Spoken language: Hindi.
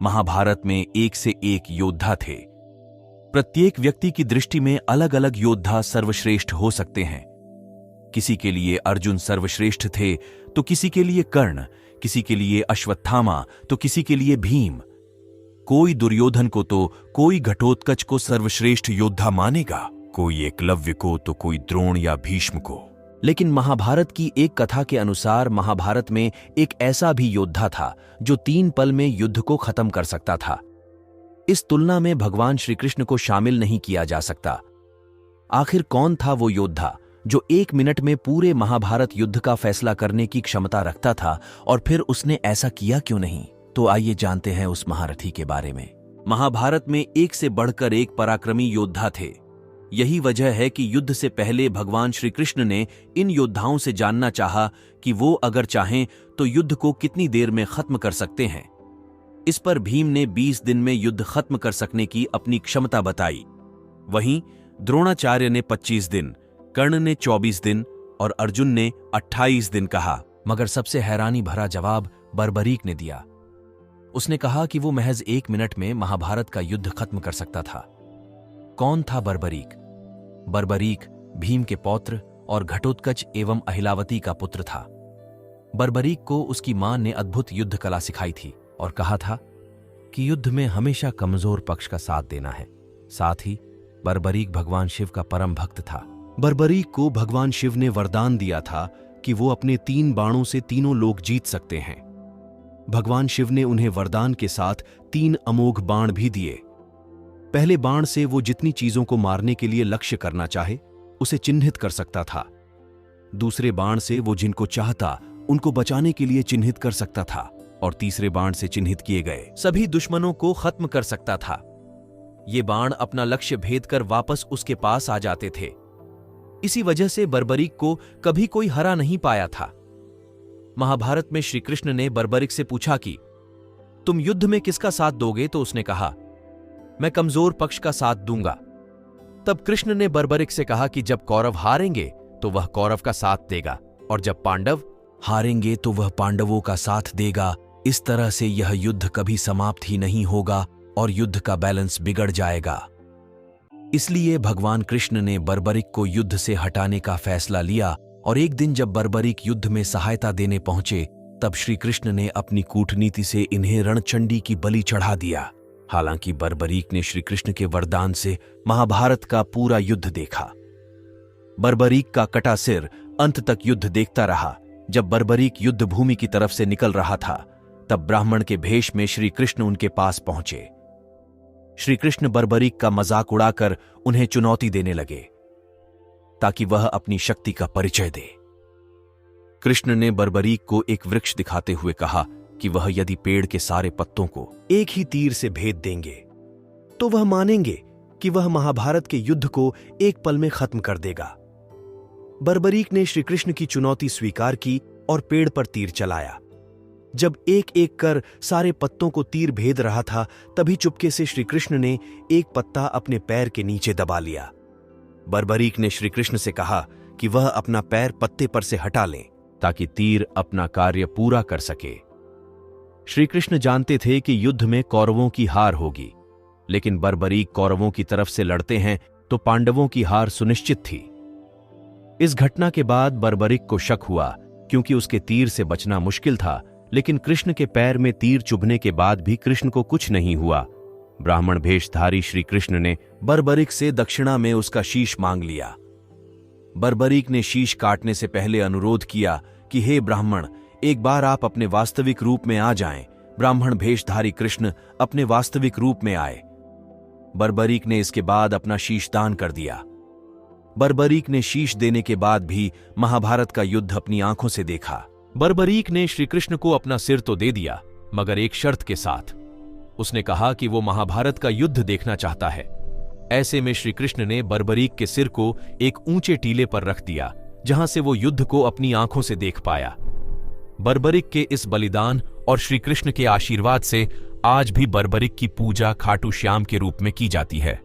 महाभारत में एक से एक योद्धा थे। प्रत्येक व्यक्ति की दृष्टि में अलग अलग योद्धा सर्वश्रेष्ठ हो सकते हैं। किसी के लिए अर्जुन सर्वश्रेष्ठ थे तो किसी के लिए कर्ण, किसी के लिए अश्वत्थामा तो किसी के लिए भीम। कोई दुर्योधन को तो कोई घटोत्कच को सर्वश्रेष्ठ योद्धा मानेगा, कोई एकलव्य को तो कोई द्रोण या भीष्म को। लेकिन महाभारत की एक कथा के अनुसार महाभारत में एक ऐसा भी योद्धा था जो 3 पल में युद्ध को खत्म कर सकता था। इस तुलना में भगवान श्री कृष्ण को शामिल नहीं किया जा सकता। आखिर कौन था वो योद्धा जो 1 मिनट में पूरे महाभारत युद्ध का फैसला करने की क्षमता रखता था, और फिर उसने ऐसा किया क्यों नहीं? तो आइए जानते हैं उस महारथी के बारे में। महाभारत में एक से बढ़कर एक पराक्रमी योद्धा थे। यही वजह है कि युद्ध से पहले भगवान श्री कृष्ण ने इन योद्धाओं से जानना चाहा कि वो अगर चाहें तो युद्ध को कितनी देर में खत्म कर सकते हैं। इस पर भीम ने 20 दिन में युद्ध खत्म कर सकने की अपनी क्षमता बताई। वहीं द्रोणाचार्य ने 25 दिन, कर्ण ने 24 दिन और अर्जुन ने 28 दिन कहा। मगर सबसे हैरानी भरा जवाब बर्बरीक ने दिया। उसने कहा कि वो महज 1 मिनट में महाभारत का युद्ध खत्म कर सकता था। कौन था बर्बरीक? बर्बरीक भीम के पौत्र और घटोत्कच एवं अहिलावती का पुत्र था। बर्बरीक को उसकी मां ने अद्भुत युद्ध कला सिखाई थी और कहा था कि युद्ध में हमेशा कमजोर पक्ष का साथ देना है। साथ ही बर्बरीक भगवान शिव का परम भक्त था। बर्बरीक को भगवान शिव ने वरदान दिया था कि वो अपने 3 बाणों से तीनों लोक जीत सकते हैं। भगवान शिव ने उन्हें वरदान के साथ 3 अमोघ बाण भी दिए। पहले बाण से वो जितनी चीजों को मारने के लिए लक्ष्य करना चाहे उसे चिन्हित कर सकता था। दूसरे बाण से वो जिनको चाहता उनको बचाने के लिए चिन्हित कर सकता था, और तीसरे बाण से चिन्हित किए गए सभी दुश्मनों को खत्म कर सकता था। ये बाण अपना लक्ष्य भेद कर वापस उसके पास आ जाते थे। इसी वजह से बर्बरीक को कभी कोई हरा नहीं पाया था। महाभारत में श्री कृष्ण ने बर्बरीक से पूछा कि तुम युद्ध में किसका साथ दोगे? तो उसने कहा, मैं कमजोर पक्ष का साथ दूंगा। तब कृष्ण ने बर्बरीक से कहा कि जब कौरव हारेंगे तो वह कौरव का साथ देगा, और जब पांडव हारेंगे तो वह पांडवों का साथ देगा। इस तरह से यह युद्ध कभी समाप्त ही नहीं होगा और युद्ध का बैलेंस बिगड़ जाएगा। इसलिए भगवान कृष्ण ने बर्बरीक को युद्ध से हटाने का फैसला लिया, और एक दिन जब बर्बरीक युद्ध में सहायता देने पहुंचे तब श्री कृष्ण ने अपनी कूटनीति से इन्हें रणचंडी की बलि चढ़ा दिया। हालांकि बर्बरीक ने श्री कृष्ण के वरदान से महाभारत का पूरा युद्ध देखा। बर्बरीक का कटा सिर अंत तक युद्ध देखता रहा। जब बर्बरीक युद्ध भूमि की तरफ से निकल रहा था तब ब्राह्मण के भेष में श्री कृष्ण उनके पास पहुंचे। श्री कृष्ण बर्बरीक का मजाक उड़ाकर उन्हें चुनौती देने लगे ताकि वह अपनी शक्ति का परिचय दे। कृष्ण ने बर्बरीक को एक वृक्ष दिखाते हुए कहा कि वह यदि पेड़ के सारे पत्तों को एक ही तीर से भेद देंगे तो वह मानेंगे कि वह महाभारत के युद्ध को 1 पल में खत्म कर देगा। बर्बरीक ने श्री कृष्ण की चुनौती स्वीकार की और पेड़ पर तीर चलाया। जब एक एक कर सारे पत्तों को तीर भेद रहा था तभी चुपके से श्री कृष्ण ने एक पत्ता अपने पैर के नीचे दबा लिया। बर्बरीक ने श्री कृष्ण से कहा कि वह अपना पैर पत्ते पर से हटा लें ताकि तीर अपना कार्य पूरा कर सके। श्री कृष्ण जानते थे कि युद्ध में कौरवों की हार होगी, लेकिन बर्बरीक कौरवों की तरफ से लड़ते हैं तो पांडवों की हार सुनिश्चित थी। इस घटना के बाद बर्बरीक को शक हुआ, क्योंकि उसके तीर से बचना मुश्किल था, लेकिन कृष्ण के पैर में तीर चुभने के बाद भी कृष्ण को कुछ नहीं हुआ। ब्राह्मण भेषधारी श्री कृष्ण ने बर्बरीक से दक्षिणा में उसका शीश मांग लिया। बर्बरीक ने शीश काटने से पहले अनुरोध किया कि हे ब्राह्मण, एक बार आप अपने वास्तविक रूप में आ जाएं। ब्राह्मण भेषधारी कृष्ण अपने वास्तविक रूप में आए। बर्बरीक ने इसके बाद अपना शीश दान कर दिया। बर्बरीक ने शीश देने के बाद भी महाभारत का युद्ध अपनी आंखों से देखा। बर्बरीक ने श्री कृष्ण को अपना सिर तो दे दिया, मगर एक शर्त के साथ। उसने कहा कि वो महाभारत का युद्ध देखना चाहता है। ऐसे में श्री कृष्ण ने बर्बरीक के सिर को एक ऊंचे टीले पर रख दिया, जहां से वो युद्ध को अपनी आंखों से देख पाया। बर्बरीक के इस बलिदान और श्री कृष्ण के आशीर्वाद से आज भी बर्बरीक की पूजा खाटू श्याम के रूप में की जाती है।